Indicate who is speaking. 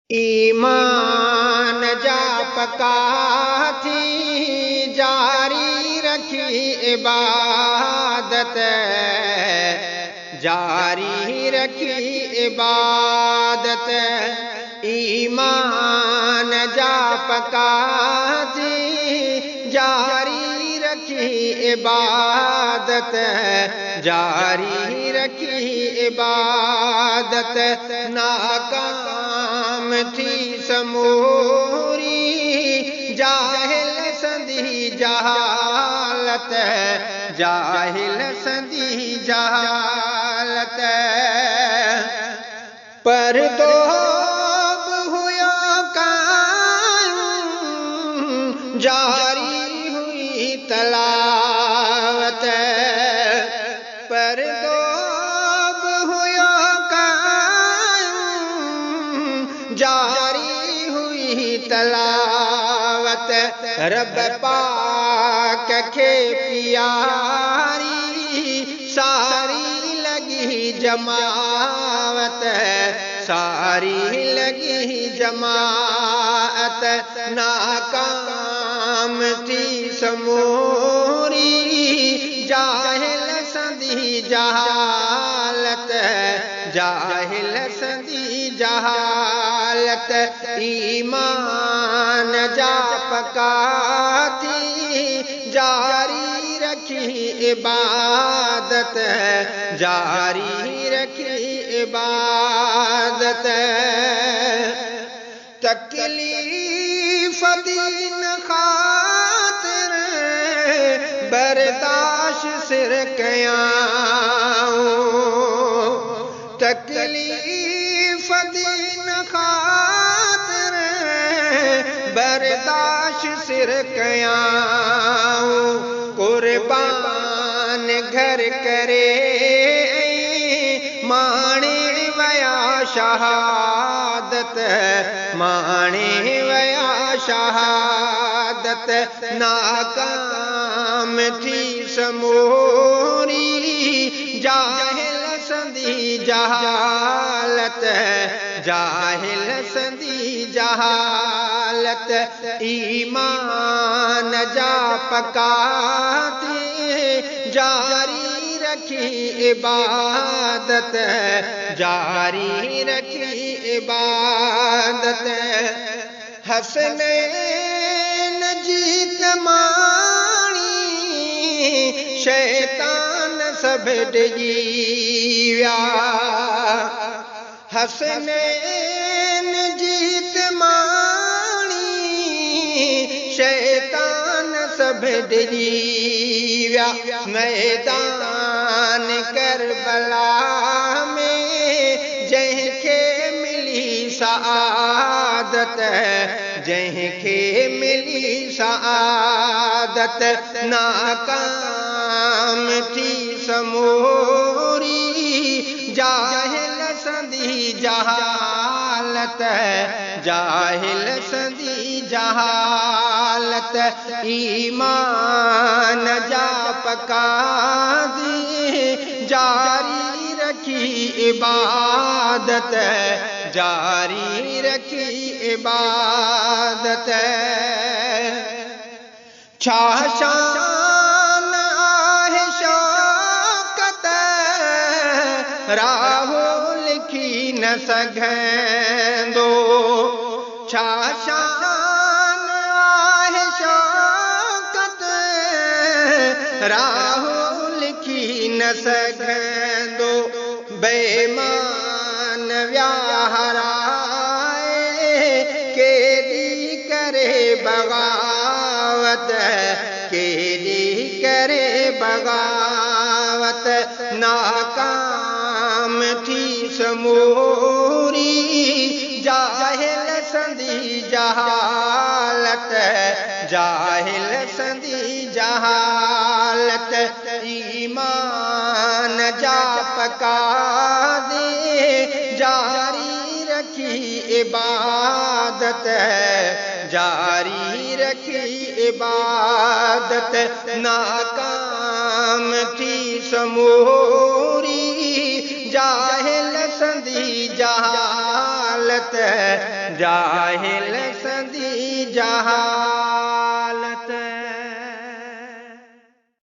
Speaker 1: ईमान जा पका थी, जारी रखी इबादत, जारी रखी इबादत। ईमान जा पका थी, जारी रखी इबादत, जारी रखी इबादत। नाकाम थी समूरी, जाहिल संधी जहालत, जाहिल संधी जहालत। पर तो हुआ कायम, जारी हुई तलावत, पर तो जारी हुई तलावत। रब पाक के प्यारी, सारी लगी जमावत, सारी लगी जमात। नाकाम थी समूरी, जाहिल संधी जहालत, जाहिल संधी जहालत। ईमान जा पका थी, जारी रखी इबादत, जारी रखी इबादत। तकलीफ दीन खातिर, बर्दाश्त सिर क़याम। तकलीफ दीन खातिर, बर्दाश्त सिर क़याम। कुर्बान घर करे, माणे वया शहादत, माणे वया शहादत। नाकाम थी समूरी, जाहिल संधी जहालत, जाहिल संधी जहालत। ईमान जा पका थी, जारी रखी इबादत, जारी रखी इबादत। हसनैन जीत माणी, शैतान सब डिगी व्या। हसनैन जीत माणी, शैतान सब डिगी व्या। मैदान करबला में, जंहिंखे मिली सआदत, जंहिंखे मिली सआदत। नाकाम थी समूरी, जाहिल संधी जहालत, जाहिल संधी जहालत। ईमान जा पका दी, जारी रखी इबादत, जारी रखी इबादत। छा शान आहे शौकत, राहो लिखी न सघंदो। छा शान आहे शौकत, राहो लिखी न सघंदो। बेईमान विया हराए, केॾी करे बगावत, केॾी करे बगावत। नाकाम थी समूरी, जाहिल संधी जहालत, जाहिल संधी जहालत। ईमान जा पका दे, जारी रखी इबादत, जारी रखी इबादत। नाकाम थी समूरी, जाहिल संधी जहालत, जाहिल सदी जहां